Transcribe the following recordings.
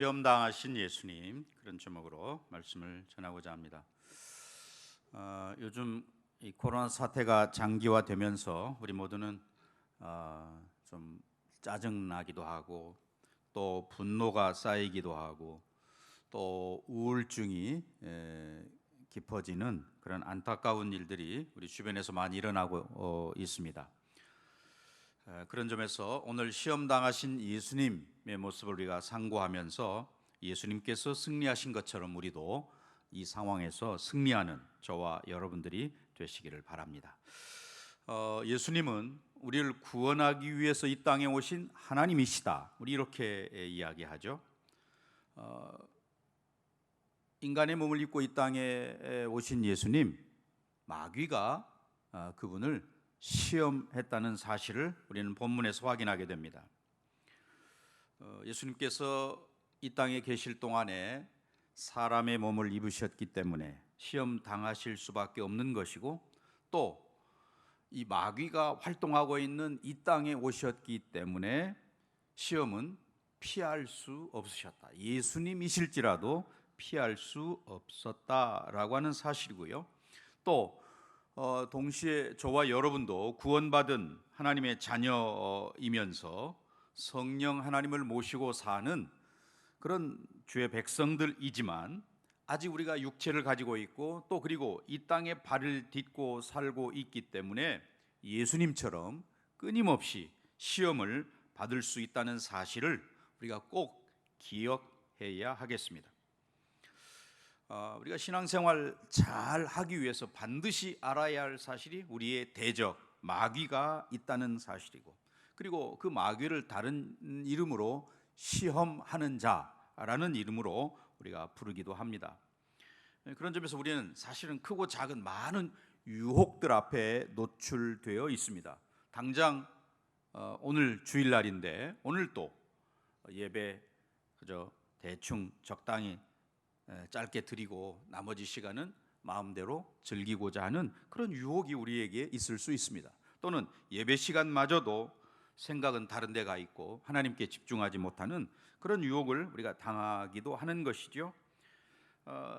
시험 당하신 예수님, 그런 제목으로 말씀을 전하고자 합니다. 요즘 이 코로나 사태가 장기화되면서 우리 모두는 좀 짜증 나기도 하고 또 분노가 쌓이기도 하고 또 우울증이 깊어지는 그런 안타까운 일들이 우리 주변에서 많이 일어나고 있습니다. 그런 점에서 오늘 시험 당하신 예수님의 모습을 우리가 상고하면서 예수님께서 승리하신 것처럼 우리도 이 상황에서 승리하는 저와 여러분들이 되시기를 바랍니다. 예수님은 우리를 구원하기 위해서 이 땅에 오신 하나님이시다. 우리 이렇게 이야기하죠. 인간의 몸을 입고 이 땅에 오신 예수님, 마귀가 그분을 시험했다는 사실을 우리는 본문에서 확인하게 됩니다. 예수님께서 이 땅에 계실 동안에 사람의 몸을 입으셨기 때문에 시험 당하실 수밖에 없는 것이고, 또 이 마귀가 활동하고 있는 이 땅에 오셨기 때문에 시험은 피할 수 없으셨다. 예수님이실지라도 피할 수 없었다라고 하는 사실이고요. 또 동시에 저와 여러분도 구원받은 하나님의 자녀이면서 성령 하나님을 모시고 사는 그런 주의 백성들이지만 아직 우리가 육체를 가지고 있고 또 그리고 이 땅에 발을 딛고 살고 있기 때문에 예수님처럼 끊임없이 시험을 받을 수 있다는 사실을 우리가 꼭 기억해야 하겠습니다. 우리가 신앙생활 잘 하기 위해서 반드시 알아야 할 사실이 우리의 대적 마귀가 있다는 사실이고, 그리고 그 마귀를 다른 이름으로 시험하는 자라는 이름으로 우리가 부르기도 합니다. 그런 점에서 우리는 사실은 크고 작은 많은 유혹들 앞에 노출되어 있습니다. 당장 오늘 주일날인데 오늘 또 예배 그저 대충 적당히 짧게 드리고 나머지 시간은 마음대로 즐기고자 하는 그런 유혹이 우리에게 있을 수 있습니다. 또는 예배 시간마저도 생각은 다른 데가 있고 하나님께 집중하지 못하는 그런 유혹을 우리가 당하기도 하는 것이죠.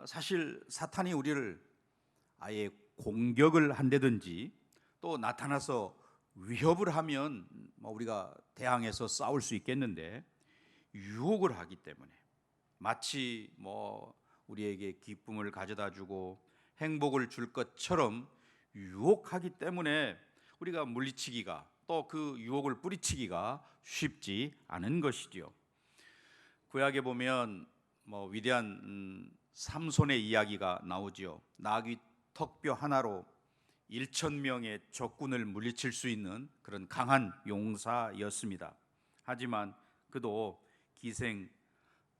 사실 사탄이 우리를 아예 공격을 한다든지 또 나타나서 위협을 하면 우리가 대항해서 싸울 수 있겠는데, 유혹을 하기 때문에 마치 우리에게 기쁨을 가져다 주고 행복을 줄 것처럼 유혹하기 때문에 우리가 물리치기가 또 그 유혹을 뿌리치기가 쉽지 않은 것이죠. 구약에 보면 위대한 삼손의 이야기가 나오지요. 나귀 턱뼈 하나로 1,000명의 적군을 물리칠 수 있는 그런 강한 용사였습니다. 하지만 그도 기생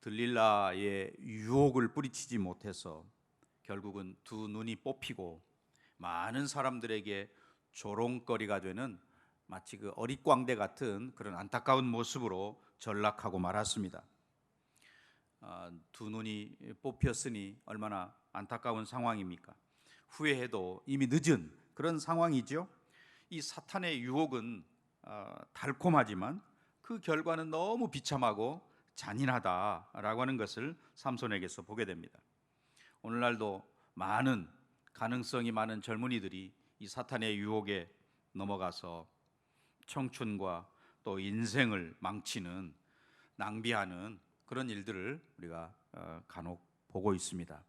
들릴라의 유혹을 뿌리치지 못해서 결국은 두 눈이 뽑히고 많은 사람들에게 조롱거리가 되는 마치 그 어릿광대 같은 그런 안타까운 모습으로 전락하고 말았습니다. 두 눈이 뽑혔으니 얼마나 안타까운 상황입니까? 후회해도 이미 늦은 그런 상황이죠. 이 사탄의 유혹은 달콤하지만 그 결과는 너무 비참하고 잔인하다라고 하는 것을 삼손에게서 보게 됩니다. 오늘날도 많은 가능성이 많은 젊은이들이 이 사탄의 유혹에 넘어가서 청춘과 또 인생을 망치는, 낭비하는 그런 일들을 우리가 간혹 보고 있습니다.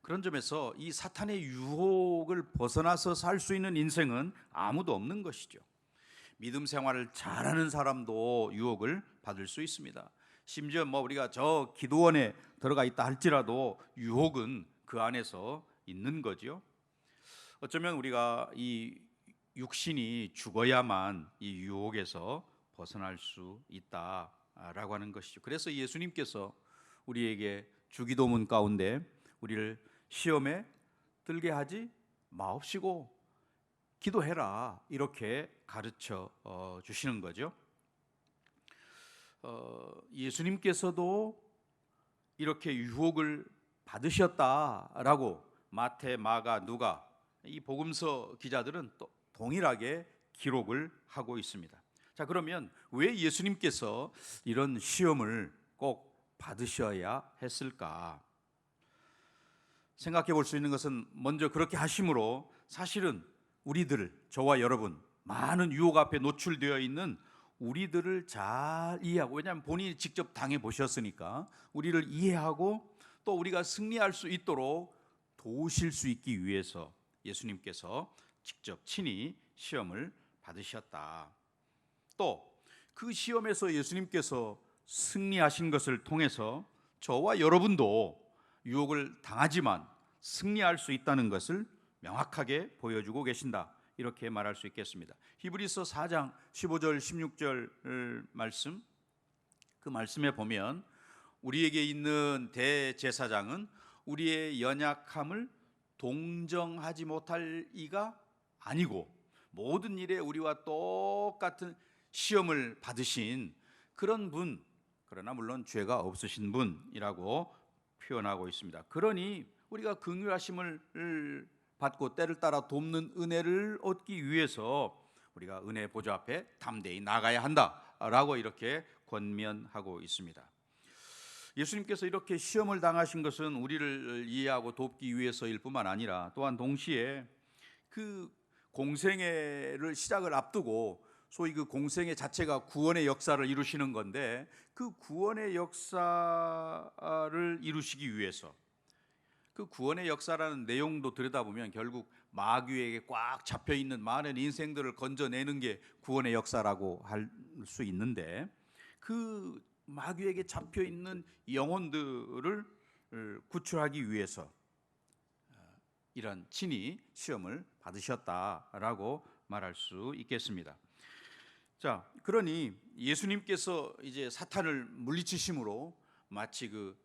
그런 점에서 이 사탄의 유혹을 벗어나서 살 수 있는 인생은 아무도 없는 것이죠. 믿음 생활을 잘하는 사람도 유혹을 받을 수 있습니다. 심지어 우리가 저 기도원에 들어가 있다 할지라도 유혹은 그 안에서 있는 거죠. 어쩌면 우리가 이 육신이 죽어야만 이 유혹에서 벗어날 수 있다라고 하는 것이죠. 그래서 예수님께서 우리에게 주기도문 가운데 우리를 시험에 들게 하지 마옵시고 기도해라, 이렇게 가르쳐 주시는 거죠. 예수님께서도 이렇게 유혹을 받으셨다라고 마태, 마가, 누가 이 복음서 기자들은 또 동일하게 기록을 하고 있습니다. 자, 그러면 왜 예수님께서 이런 시험을 꼭 받으셔야 했을까? 생각해 볼 수 있는 것은 먼저 그렇게 하심으로 사실은 우리들, 저와 여러분, 많은 유혹 앞에 노출되어 있는 우리들을 잘 이해하고, 왜냐하면 본인이 직접 당해 보셨으니까 우리를 이해하고 또 우리가 승리할 수 있도록 도우실 수 있기 위해서 예수님께서 직접 친히 시험을 받으셨다. 또 그 시험에서 예수님께서 승리하신 것을 통해서 저와 여러분도 유혹을 당하지만 승리할 수 있다는 것을 명확하게 보여주고 계신다, 이렇게 말할 수 있겠습니다. 히브리서 4장 15절 16절 말씀, 그 말씀에 보면 우리에게 있는 대제사장은 우리의 연약함을 동정하지 못할 이가 아니고 모든 일에 우리와 똑같은 시험을 받으신 그런 분, 그러나 물론 죄가 없으신 분이라고 표현하고 있습니다. 그러니 우리가 긍휼하심을 받고 때를 따라 돕는 은혜를 얻기 위해서 우리가 은혜 보좌 앞에 담대히 나가야 한다라고 이렇게 권면하고 있습니다. 예수님께서 이렇게 시험을 당하신 것은 우리를 이해하고 돕기 위해서일 뿐만 아니라 또한 동시에 그 공생애를 시작을 앞두고 소위 그 공생애 자체가 구원의 역사를 이루시는 건데, 그 구원의 역사를 이루시기 위해서 그 구원의 역사라는 내용도 들여다보면 결국 마귀에게 꽉 잡혀 있는 많은 인생들을 건져내는 게 구원의 역사라고 할 수 있는데, 그 마귀에게 잡혀 있는 영혼들을 구출하기 위해서 이런 친히 시험을 받으셨다라고 말할 수 있겠습니다. 자, 그러니 예수님께서 이제 사탄을 물리치심으로 마치 그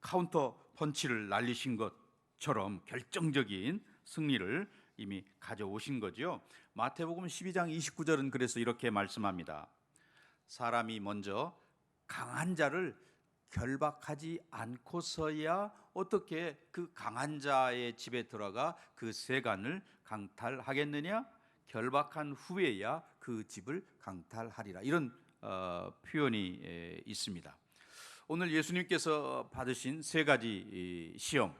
카운터 펀치를 날리신 것처럼 결정적인 승리를 이미 가져오신 거죠. 마태복음 12장 29절은 그래서 이렇게 말씀합니다. 사람이 먼저 강한 자를 결박하지 않고서야 어떻게 그 강한 자의 집에 들어가 그 세간을 강탈하겠느냐? 결박한 후에야 그 집을 강탈하리라. 이런 표현이 있습니다. 오늘 예수님께서 받으신 세 가지 시험,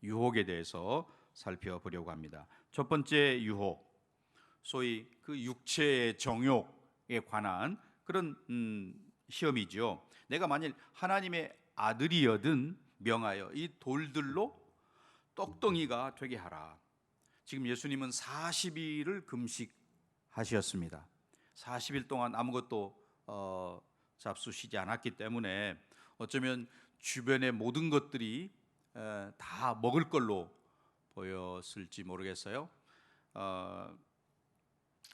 유혹에 대해서 살펴보려고 합니다. 첫 번째 유혹, 소위 그 육체의 정욕에 관한 그런 시험이죠. 내가 만일 하나님의 아들이여든 명하여 이 돌들로 떡덩이가 되게 하라. 지금 예수님은 40일을 금식하셨습니다. 40일 동안 아무것도 잡수시지 않았기 때문에 어쩌면 주변의 모든 것들이 다 먹을 걸로 보였을지 모르겠어요.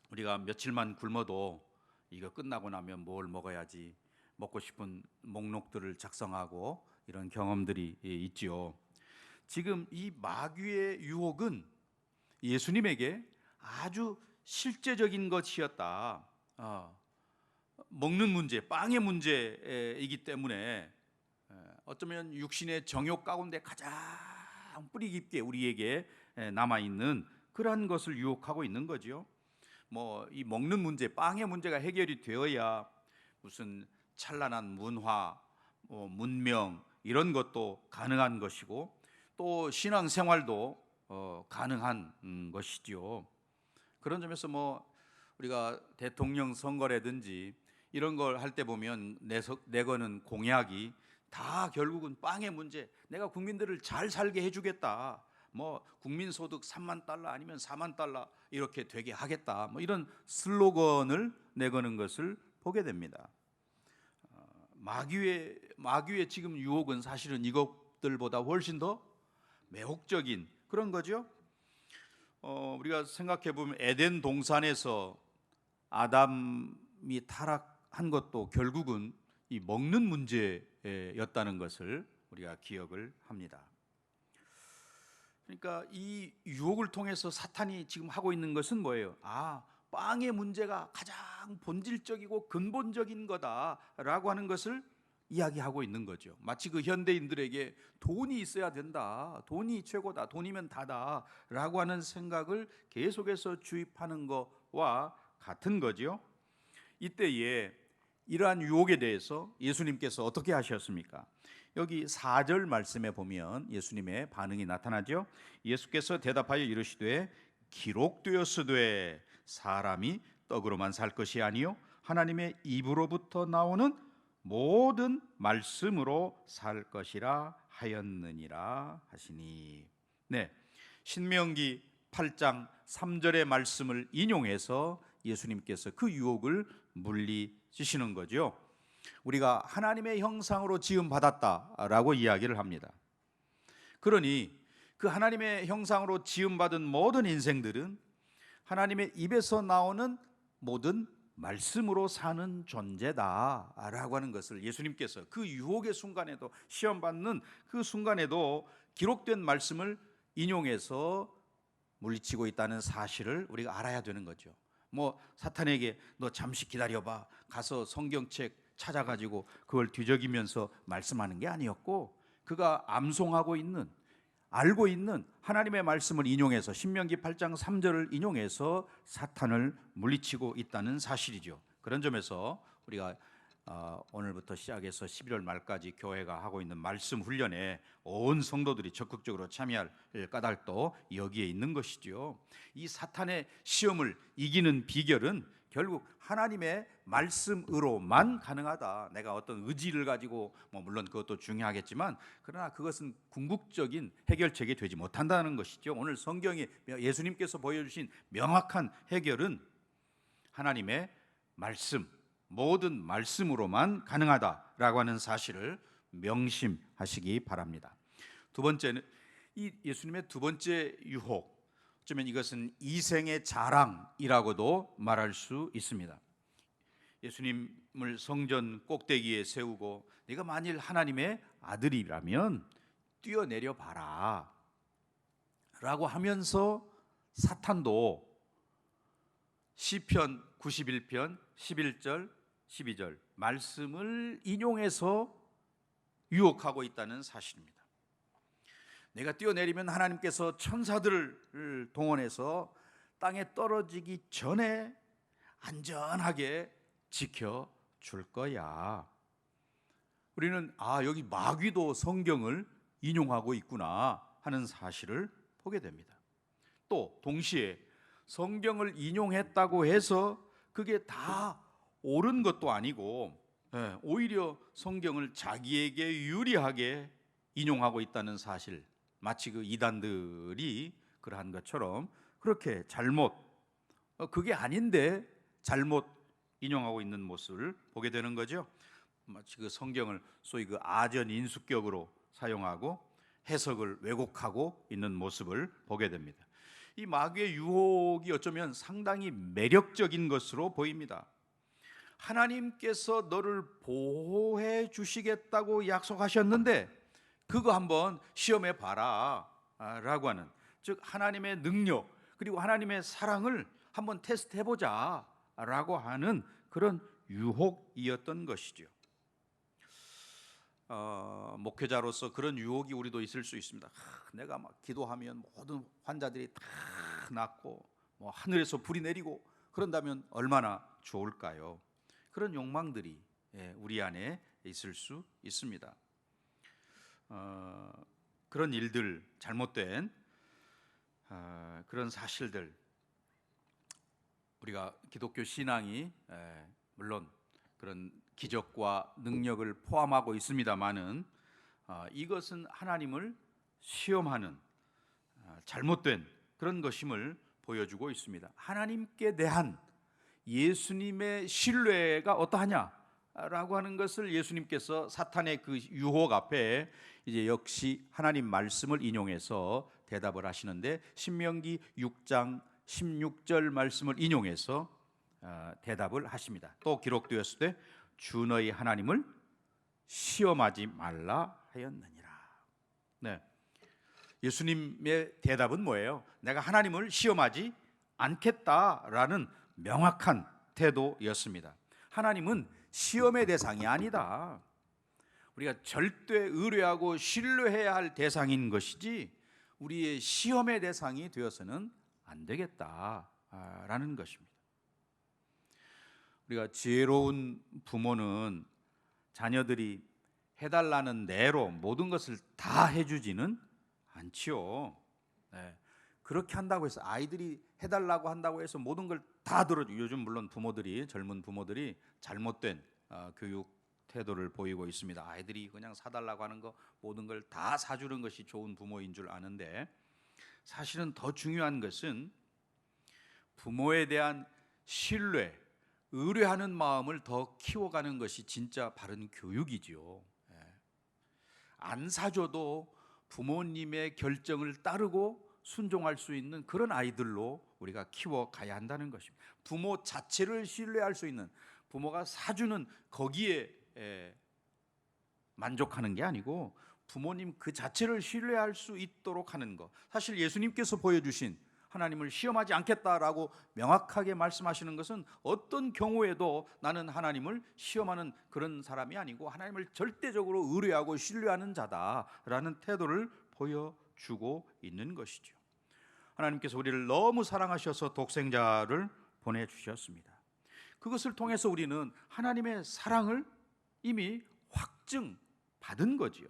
우리가 며칠만 굶어도 이거 끝나고 나면 뭘 먹어야지 먹고 싶은 목록들을 작성하고 이런 경험들이 있지요. 지금 이 마귀의 유혹은 예수님에게 아주 실제적인 것이었다. 먹는 문제, 빵의 문제이기 때문에 어쩌면 육신의 정욕 가운데 가장 뿌리 깊게 우리에게 남아있는 그러한 것을 유혹하고 있는 거죠. 뭐 이 먹는 문제, 빵의 문제가 해결이 되어야 무슨 찬란한 문화, 문명 이런 것도 가능한 것이고 또 신앙생활도 가능한 것이지요. 그런 점에서 뭐 우리가 대통령 선거라든지 이런 걸 할 때 보면 내거는 공약이 다 결국은 빵의 문제, 내가 국민들을 잘 살게 해주겠다, 뭐 국민소득 3만 달러 아니면 4만 달러 이렇게 되게 하겠다, 뭐 이런 슬로건을 내거는 것을 보게 됩니다. 마귀의 지금 유혹은 사실은 이것들보다 훨씬 더 매혹적인 그런 거죠. 우리가 생각해 보면 에덴 동산에서 아담이 타락한 것도 결국은 이 먹는 문제였다는 것을 우리가 기억을 합니다. 그러니까 이 유혹을 통해서 사탄이 지금 하고 있는 것은 뭐예요? 빵의 문제가 가장 본질적이고 근본적인 거다라고 하는 것을 이야기하고 있는 거죠. 마치 그 현대인들에게 돈이 있어야 된다, 돈이 최고다, 돈이면 다다라고 하는 생각을 계속해서 주입하는 것과 같은 거죠. 이때에 이러한 유혹에 대해서 예수님께서 어떻게 하셨습니까? 여기 4절 말씀에 보면 예수님의 반응이 나타나죠. 예수께서 대답하여 이르시되 기록되었으되 사람이 떡으로만 살 것이 아니요 하나님의 입으로부터 나오는 모든 말씀으로 살 것이라 하였느니라 하시니. 네, 신명기 8장 3절의 말씀을 인용해서 예수님께서 그 유혹을 물리치시는 거죠. 우리가 하나님의 형상으로 지음 받았다라고 이야기를 합니다. 그러니 그 하나님의 형상으로 지음 받은 모든 인생들은 하나님의 입에서 나오는 모든 말씀으로 사는 존재다라고 하는 것을 예수님께서 그 유혹의 순간에도, 시험 받는 그 순간에도 기록된 말씀을 인용해서 물리치고 있다는 사실을 우리가 알아야 되는 거죠. 뭐 사탄에게 너 잠시 기다려봐, 가서 성경책 찾아가지고 그걸 뒤적이면서 말씀하는 게 아니었고, 그가 암송하고 있는, 알고 있는 하나님의 말씀을 인용해서 신명기 8장 3절을 인용해서 사탄을 물리치고 있다는 사실이죠. 그런 점에서 우리가 오늘부터 시작해서 11월 말까지 교회가 하고 있는 말씀 훈련에 온 성도들이 적극적으로 참여할 까닭도 여기에 있는 것이죠. 이 사탄의 시험을 이기는 비결은 결국 하나님의 말씀으로만 가능하다. 내가 어떤 의지를 가지고 물론 그것도 중요하겠지만, 그러나 그것은 궁극적인 해결책이 되지 못한다는 것이죠. 오늘 성경에 예수님께서 보여주신 명확한 해결은 하나님의 말씀, 모든 말씀으로만 가능하다라고 하는 사실을 명심하시기 바랍니다. 두 번째는 이 예수님의 두 번째 유혹, 어쩌면 이것은 이생의 자랑이라고도 말할 수 있습니다. 예수님을 성전 꼭대기에 세우고 네가 만일 하나님의 아들이라면 뛰어내려 봐라 라고 하면서 사탄도 시편 91편 11절 12절 말씀을 인용해서 유혹하고 있다는 사실입니다. 내가 뛰어내리면 하나님께서 천사들을 동원해서 땅에 떨어지기 전에 안전하게 지켜줄 거야. 우리는 여기 마귀도 성경을 인용하고 있구나 하는 사실을 보게 됩니다. 또 동시에 성경을 인용했다고 해서 그게 다 옳은 것도 아니고, 오히려 성경을 자기에게 유리하게 인용하고 있다는 사실, 마치 그 이단들이 그러한 것처럼 그렇게 그게 아닌데 잘못 인용하고 있는 모습을 보게 되는 거죠. 마치 그 성경을 소위 그 아전 인수격으로 사용하고 해석을 왜곡하고 있는 모습을 보게 됩니다. 이 마귀의 유혹이 어쩌면 상당히 매력적인 것으로 보입니다. 하나님께서 너를 보호해 주시겠다고 약속하셨는데 그거 한번 시험해 봐라 라고 하는, 즉 하나님의 능력 그리고 하나님의 사랑을 한번 테스트해 보자 라고 하는 그런 유혹이었던 것이죠. 목회자로서 그런 유혹이 우리도 있을 수 있습니다. 내가 막 기도하면 모든 환자들이 다 낫고 하늘에서 불이 내리고 그런다면 얼마나 좋을까요? 그런 욕망들이 우리 안에 있을 수 있습니다. 그런 일들, 잘못된 그런 사실들, 우리가 기독교 신앙이 물론 그런 기적과 능력을 포함하고 있습니다만은 이것은 하나님을 시험하는 잘못된 그런 것임을 보여주고 있습니다. 하나님께 대한 예수님의 신뢰가 어떠하냐라고 하는 것을 예수님께서 사탄의 그 유혹 앞에 이제 역시 하나님 말씀을 인용해서 대답을 하시는데, 신명기 6장 16절 말씀을 인용해서 대답을 하십니다. 또 기록되었을 때 주 너희 하나님을 시험하지 말라 하였느니라. 네, 예수님의 대답은 뭐예요? 내가 하나님을 시험하지 않겠다라는 명확한 태도였습니다. 하나님은 시험의 대상이 아니다. 우리가 절대 의뢰하고 신뢰해야 할 대상인 것이지 우리의 시험의 대상이 되어서는 안 되겠다라는 것입니다. 우리가 지혜로운 부모는 자녀들이 해달라는 대로 모든 것을 다 해주지는 않지요. 네. 그렇게 한다고 해서 아이들이 해달라고 한다고 해서 모든 걸 다 들어줘. 요즘 물론 부모들이, 젊은 부모들이 잘못된 교육 태도를 보이고 있습니다. 아이들이 그냥 사달라고 하는 거 모든 걸 다 사주는 것이 좋은 부모인 줄 아는데, 사실은 더 중요한 것은 부모에 대한 신뢰, 의뢰하는 마음을 더 키워가는 것이 진짜 바른 교육이지요. 안 사줘도 부모님의 결정을 따르고 순종할 수 있는 그런 아이들로 우리가 키워가야 한다는 것입니다. 부모 자체를 신뢰할 수 있는, 부모가 사주는 거기에 만족하는 게 아니고 부모님 그 자체를 신뢰할 수 있도록 하는 것. 사실 예수님께서 보여주신 하나님을 시험하지 않겠다라고 명확하게 말씀하시는 것은 어떤 경우에도 나는 하나님을 시험하는 그런 사람이 아니고 하나님을 절대적으로 의뢰하고 신뢰하는 자다라는 태도를 보여주고 있는 것이죠. 하나님께서 우리를 너무 사랑하셔서 독생자를 보내주셨습니다. 그것을 통해서 우리는 하나님의 사랑을 이미 확증받은 거지요.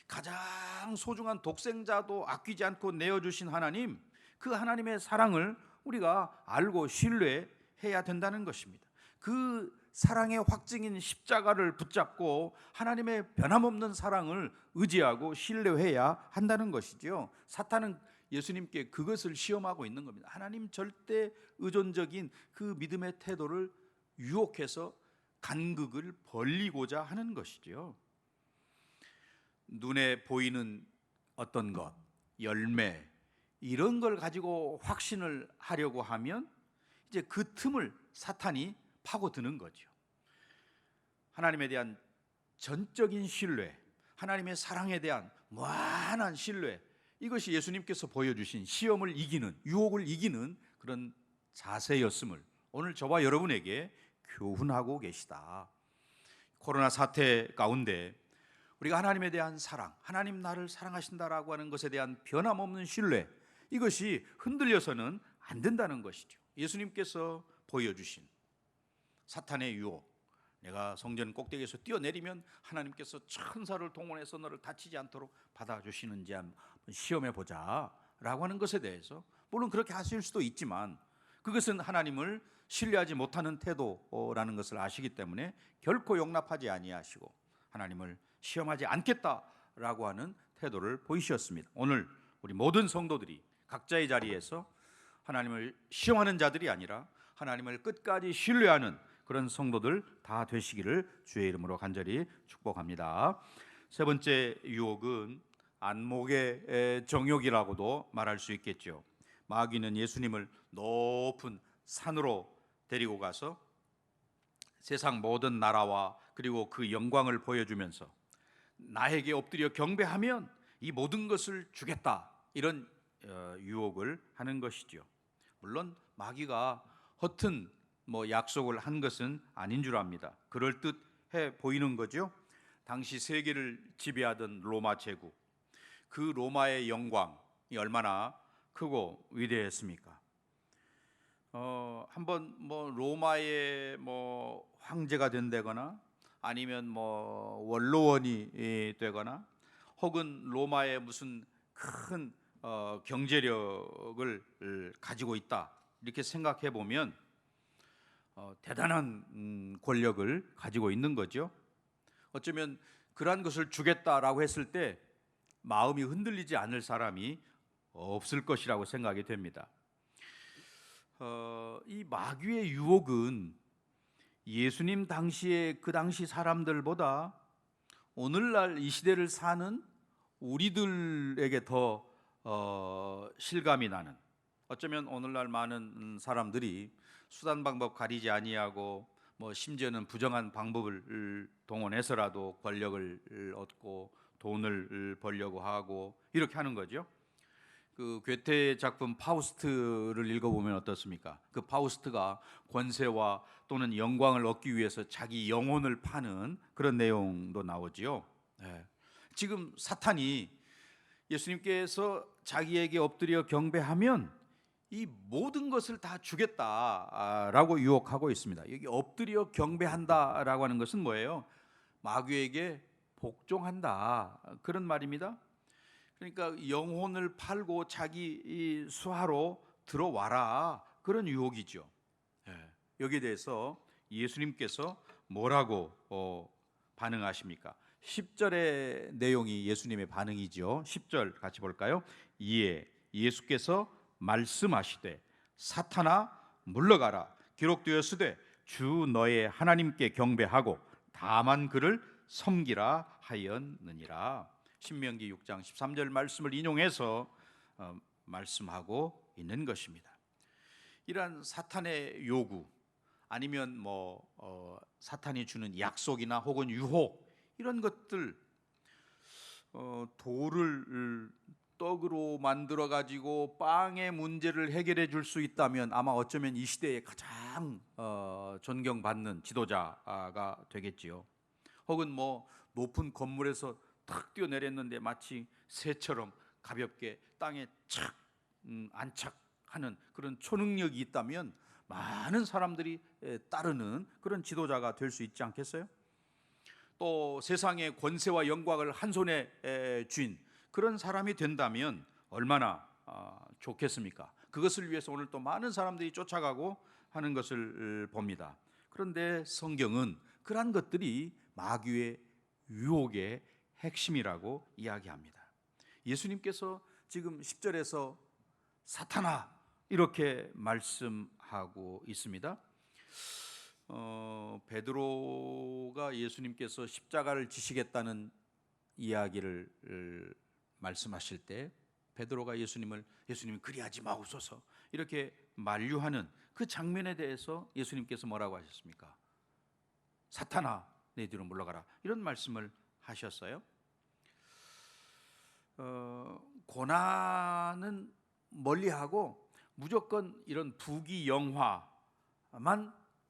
가장 소중한 독생자도 아끼지 않고 내어주신 하나님, 그 하나님의 사랑을 우리가 알고 신뢰해야 된다는 것입니다. 그 사랑의 확증인 십자가를 붙잡고 하나님의 변함없는 사랑을 의지하고 신뢰해야 한다는 것이죠. 사탄은 예수님께 그것을 시험하고 있는 겁니다. 하나님 절대 의존적인 그 믿음의 태도를 유혹해서 간극을 벌리고자 하는 것이죠. 눈에 보이는 어떤 것, 열매, 이런 걸 가지고 확신을 하려고 하면 이제 그 틈을 사탄이 파고드는 거죠. 하나님에 대한 전적인 신뢰, 하나님의 사랑에 대한 무한한 신뢰, 이것이 예수님께서 보여주신 시험을 이기는, 유혹을 이기는 그런 자세였음을 오늘 저와 여러분에게 교훈하고 계시다. 코로나 사태 가운데 우리가 하나님에 대한 사랑, 하나님 나를 사랑하신다라고 하는 것에 대한 변함없는 신뢰, 이것이 흔들려서는 안 된다는 것이죠. 예수님께서 보여주신 사탄의 유혹, 내가 성전 꼭대기에서 뛰어내리면 하나님께서 천사를 동원해서 너를 다치지 않도록 받아주시는지 한번 시험해보자 라고 하는 것에 대해서, 물론 그렇게 하실 수도 있지만 그것은 하나님을 신뢰하지 못하는 태도라는 것을 아시기 때문에 결코 용납하지 아니하시고 하나님을 시험하지 않겠다라고 하는 태도를 보이셨습니다. 오늘 우리 모든 성도들이 각자의 자리에서 하나님을 시험하는 자들이 아니라 하나님을 끝까지 신뢰하는 그런 성도들 다 되시기를 주의 이름으로 간절히 축복합니다. 세 번째 유혹은 안목의 정욕이라고도 말할 수 있겠죠. 마귀는 예수님을 높은 산으로 데리고 가서 세상 모든 나라와 그리고 그 영광을 보여주면서 나에게 엎드려 경배하면 이 모든 것을 주겠다, 이런 유혹을 하는 것이죠. 물론 마귀가 허튼 약속을 한 것은 아닌 줄 압니다. 그럴듯해 보이는 거죠. 당시 세계를 지배하던 로마 제국, 그 로마의 영광이 얼마나 크고 위대했습니까? 한번 로마의 황제가 된다거나 아니면 원로원이 되거나 혹은 로마의 무슨 큰 경제력을 가지고 있다, 이렇게 생각해 보면 대단한 권력을 가지고 있는 거죠. 어쩌면 그러한 것을 주겠다라고 했을 때 마음이 흔들리지 않을 사람이 없을 것이라고 생각이 됩니다. 이 마귀의 유혹은 예수님 당시에 그 당시 사람들보다 오늘날 이 시대를 사는 우리들에게 더 실감이 나는, 어쩌면 오늘날 많은 사람들이 수단 방법 가리지 아니하고 심지어는 부정한 방법을 동원해서라도 권력을 얻고 돈을 벌려고 하고 이렇게 하는 거죠. 그 괴테의 작품 파우스트를 읽어보면 어떻습니까? 그 파우스트가 권세와 또는 영광을 얻기 위해서 자기 영혼을 파는 그런 내용도 나오지요. 지금 사탄이 예수님께서 자기에게 엎드려 경배하면 이 모든 것을 다 주겠다라고 유혹하고 있습니다. 여기 엎드려 경배한다라고 하는 것은 뭐예요? 마귀에게 복종한다, 그런 말입니다. 그러니까 영혼을 팔고 자기 이 수하로 들어와라, 그런 유혹이죠. 여기에 대해서 예수님께서 뭐라고 반응하십니까? 10절의 내용이 예수님의 반응이죠. 10절 같이 볼까요? 이에 예수께서 말씀하시되 사탄아 물러가라, 기록되었으되 주 너의 하나님께 경배하고 다만 그를 섬기라 하였느니라. 신명기 6장 13절 말씀을 인용해서 말씀하고 있는 것입니다. 이러한 사탄의 요구, 아니면 사탄이 주는 약속이나 혹은 유혹, 이런 것들, 돌을 떡으로 만들어 가지고 빵의 문제를 해결해 줄 수 있다면 아마 어쩌면 이 시대에 가장 존경받는 지도자가 되겠지요. 혹은 높은 건물에서 탁 뛰어내렸는데 마치 새처럼 가볍게 땅에 착 안착하는 그런 초능력이 있다면 많은 사람들이 따르는 그런 지도자가 될 수 있지 않겠어요? 또 세상의 권세와 영광을 한 손에 쥔 그런 사람이 된다면 얼마나 좋겠습니까? 그것을 위해서 오늘 또 많은 사람들이 쫓아가고 하는 것을 봅니다. 그런데 성경은 그러한 것들이 마귀의 유혹의 핵심이라고 이야기합니다. 예수님께서 지금 10절에서 사탄아 이렇게 말씀하고 있습니다. 베드로가 예수님께서 십자가를 지시겠다는 이야기를 말씀하실 때 베드로가 예수님 그리하지 마옵소서 이렇게 만류하는 그 장면에 대해서 예수님께서 뭐라고 하셨습니까? 사탄아 내 뒤로 물러가라, 이런 말씀을 하셨어요. 고난은 멀리하고 무조건 이런 부귀영화만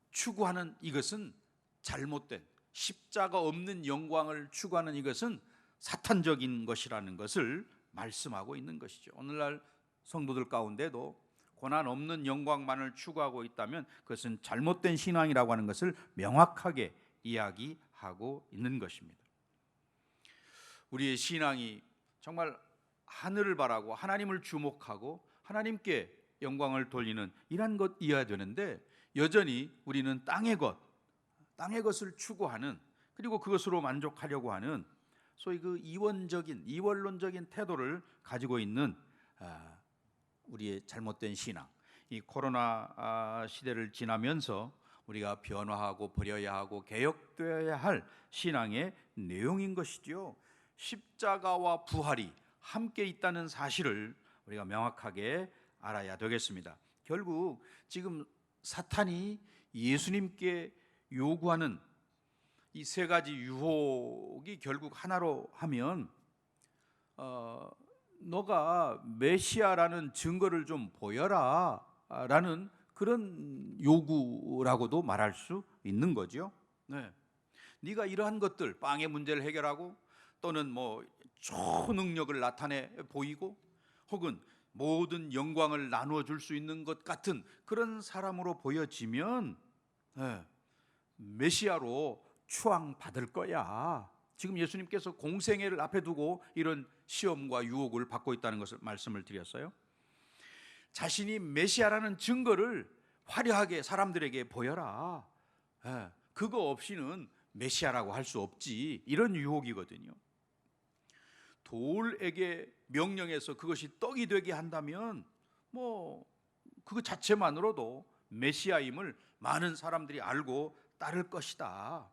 추구하는 이것은 잘못된, 십자가 없는 영광을 추구하는 이것은 사탄적인 것이라는 것을 말씀하고 있는 것이죠. 오늘날 성도들 가운데도 고난 없는 영광만을 추구하고 있다면 그것은 잘못된 신앙이라고 하는 것을 명확하게 이야기하고 있는 것입니다. 우리의 신앙이 정말 하늘을 바라고 하나님을 주목하고 하나님께 영광을 돌리는 이런 것이어야 되는데, 여전히 우리는 땅의 것을 추구하는, 그리고 그것으로 만족하려고 하는 소위 그 이원론적인 태도를 가지고 있는 우리의 잘못된 신앙, 이 코로나 시대를 지나면서 우리가 변화하고 버려야 하고 개혁되어야 할 신앙의 내용인 것이죠. 십자가와 부활이 함께 있다는 사실을 우리가 명확하게 알아야 되겠습니다. 결국 지금 사탄이 예수님께 요구하는 이 세 가지 유혹이 결국 하나로 하면 너가 메시아라는 증거를 좀 보여라 라는 그런 요구라고도 말할 수 있는 거죠. 네가 이러한 것들, 빵의 문제를 해결하고 또는 초능력을 나타내 보이고 혹은 모든 영광을 나누어 줄 수 있는 것 같은 그런 사람으로 보여지면 메시아로 추앙받을 거야. 지금 예수님께서 공생애를 앞에 두고 이런 시험과 유혹을 받고 있다는 것을 말씀을 드렸어요. 자신이 메시아라는 증거를 화려하게 사람들에게 보여라. 그거 없이는 메시아라고 할 수 없지, 이런 유혹이거든요. 돌에게 명령해서 그것이 떡이 되게 한다면 그것 자체만으로도 메시아임을 많은 사람들이 알고 따를 것이다.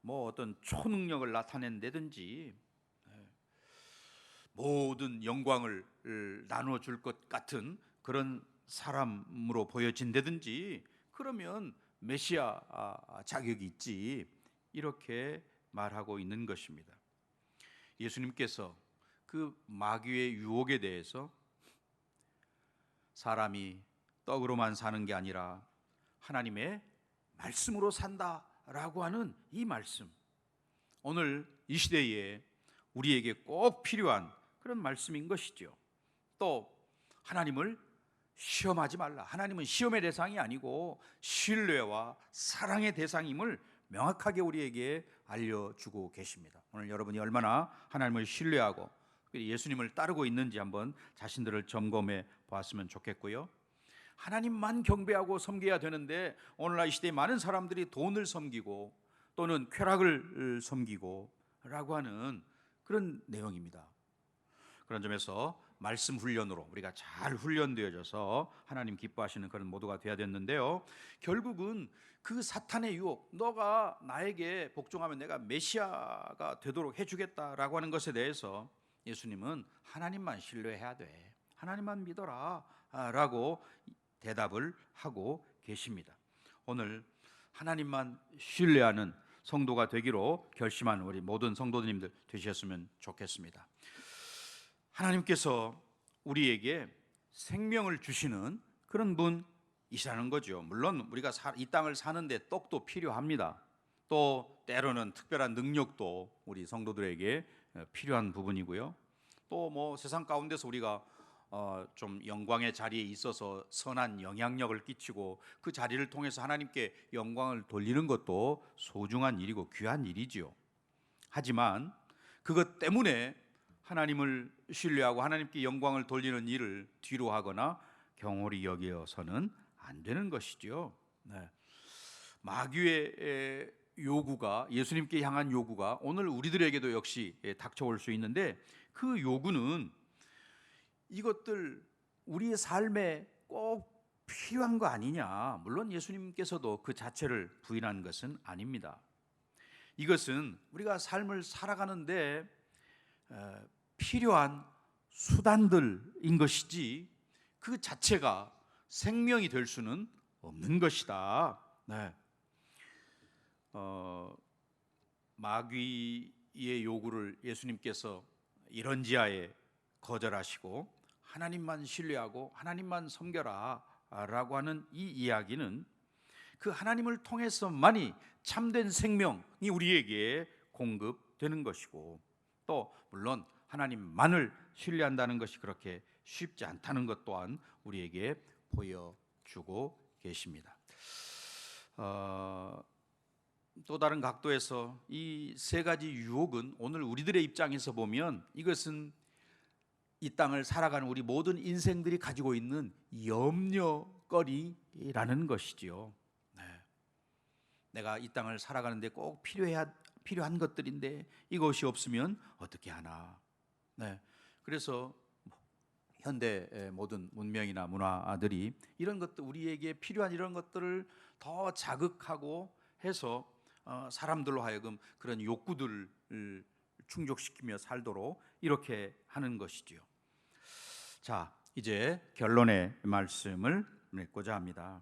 어떤 초능력을 나타낸다든지 모든 영광을 나누어 줄 것 같은 그런 사람으로 보여진다든지 그러면 메시아 자격이 있지, 이렇게 말하고 있는 것입니다. 예수님께서 그 마귀의 유혹에 대해서 사람이 떡으로만 사는 게 아니라 하나님의 말씀으로 산다라고 하는 이 말씀, 오늘 이 시대에 우리에게 꼭 필요한 그런 말씀인 것이죠. 또 하나님을 시험하지 말라. 하나님은 시험의 대상이 아니고 신뢰와 사랑의 대상임을 명확하게 우리에게 알려주고 계십니다. 오늘 여러분이 얼마나 하나님을 신뢰하고 예수님을 따르고 있는지 한번 자신들을 점검해 보았으면 좋겠고요. 하나님만 경배하고 섬겨야 되는데 오늘날 이 시대에 많은 사람들이 돈을 섬기고 또는 쾌락을 섬기고 라고 하는 그런 내용입니다. 그런 점에서 말씀 훈련으로 우리가 잘 훈련되어져서 하나님 기뻐하시는 그런 모두가 되어야 됐는데요, 결국은 그 사탄의 유혹, 너가 나에게 복종하면 내가 메시아가 되도록 해주겠다라고 하는 것에 대해서 예수님은 하나님만 신뢰해야 돼, 하나님만 믿어라 라고 대답을 하고 계십니다. 오늘 하나님만 신뢰하는 성도가 되기로 결심한 우리 모든 성도님들 되셨으면 좋겠습니다. 하나님께서 우리에게 생명을 주시는 그런 분이시라는 거죠. 물론 우리가 이 땅을 사는데 떡도 필요합니다. 또 때로는 특별한 능력도 우리 성도들에게 필요한 부분이고요. 또 뭐 세상 가운데서 우리가 좀 영광의 자리에 있어서 선한 영향력을 끼치고 그 자리를 통해서 하나님께 영광을 돌리는 것도 소중한 일이고 귀한 일이지요. 하지만 그것 때문에 하나님을 신뢰하고 하나님께 영광을 돌리는 일을 뒤로 하거나 경홀히 여겨서는 안 되는 것이죠. 네. 마귀의 요구가, 예수님께 향한 요구가 오늘 우리들에게도 역시 닥쳐올 수 있는데, 그 요구는 이것들 우리의 삶에 꼭 필요한 거 아니냐. 물론 예수님께서도 그 자체를 부인한 것은 아닙니다. 이것은 우리가 삶을 살아가는데 필요한 수단들인 것이지 그 자체가 생명이 될 수는 없는 것이다. 네. 마귀의 요구를 예수님께서 이런지하에 거절하시고 하나님만 신뢰하고 하나님만 섬겨라 라고 하는 이 이야기는 그 하나님을 통해서만이 참된 생명이 우리에게 공급되는 것이고, 또 물론 하나님만을 신뢰한다는 것이 그렇게 쉽지 않다는 것 또한 우리에게 보여주고 계십니다. 또 다른 각도에서 이 세 가지 유혹은 오늘 우리들의 입장에서 보면 이것은 이 땅을 살아가는 우리 모든 인생들이 가지고 있는 염려거리라는 것이지요. 네. 내가 이 땅을 살아가는데 꼭 필요한 것들인데 이것이 없으면 어떻게 하나. 네. 그래서 현대 모든 문명이나 문화들이 이런 것들, 우리에게 필요한 이런 것들을 더 자극하고 해서 사람들로 하여금 그런 욕구들을 충족시키며 살도록 이렇게 하는 것이지요. 자, 이제 결론의 말씀을 맺고자 합니다.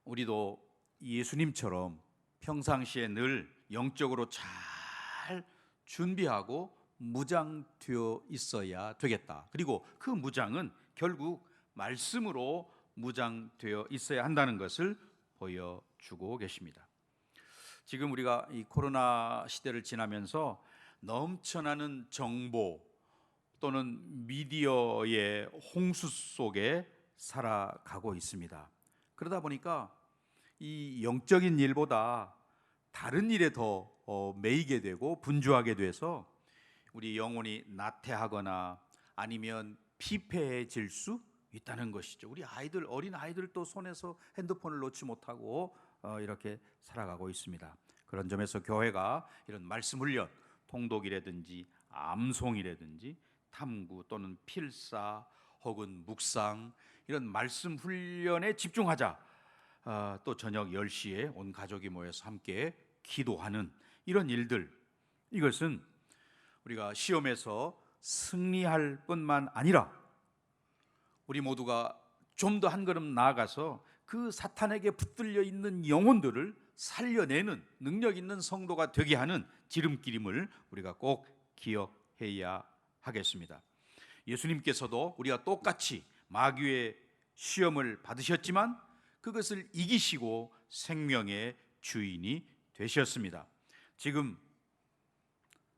우리도 예수님처럼 평상시에 늘 영적으로 잘 준비하고 무장되어 있어야 되겠다. 그리고 그 무장은 결국 말씀으로 무장되어 있어야 한다는 것을 보여주고 계십니다. 지금 우리가 이 코로나 시대를 지나면서 넘쳐나는 정보 또는 미디어의 홍수 속에 살아가고 있습니다. 그러다 보니까 이 영적인 일보다 다른 일에 더 매이게 되고 분주하게 돼서 우리 영혼이 나태하거나 아니면 피폐해질 수 있다는 것이죠. 우리 아이들, 어린 아이들도 손에서 핸드폰을 놓지 못하고 이렇게 살아가고 있습니다. 그런 점에서 교회가 이런 말씀 훈련, 통독이라든지 암송이라든지 탐구 또는 필사 혹은 묵상, 이런 말씀 훈련에 집중하자. 또 저녁 10시에 온 가족이 모여서 함께 기도하는 이런 일들, 이것은 우리가 시험에서 승리할 뿐만 아니라 우리 모두가 좀 더 한 걸음 나아가서 그 사탄에게 붙들려 있는 영혼들을 살려내는 능력 있는 성도가 되게 하는 지름길임을 우리가 꼭 기억해야 하겠습니다. 예수님께서도 우리가 똑같이 마귀의 시험을 받으셨지만 그것을 이기시고 생명의 주인이 되셨습니다. 지금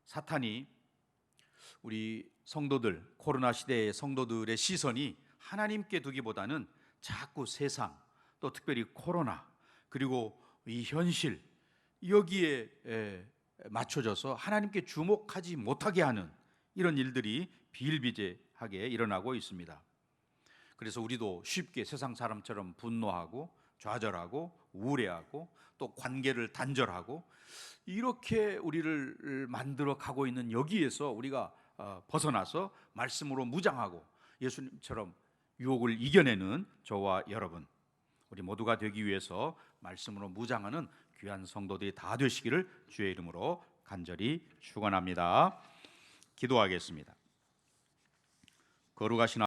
사탄이 우리 성도들, 코로나 시대의 성도들의 시선이 하나님께 두기보다는 자꾸 세상, 또 특별히 코로나, 그리고 이 현실, 여기에 맞춰져서 하나님께 주목하지 못하게 하는 이런 일들이 비일비재하게 일어나고 있습니다. 그래서 우리도 쉽게 세상 사람처럼 분노하고 좌절하고 우울해하고 또 관계를 단절하고 이렇게 우리를 만들어 가고 있는 여기에서 우리가 벗어나서 말씀으로 무장하고 예수님처럼 유혹을 이겨내는 저와 여러분, 우리 모두가 되기 위해서 말씀으로 무장하는 귀한 성도들이 다 되시기를 주의 이름으로 간절히 축원합니다. 기도하겠습니다. 거룩하신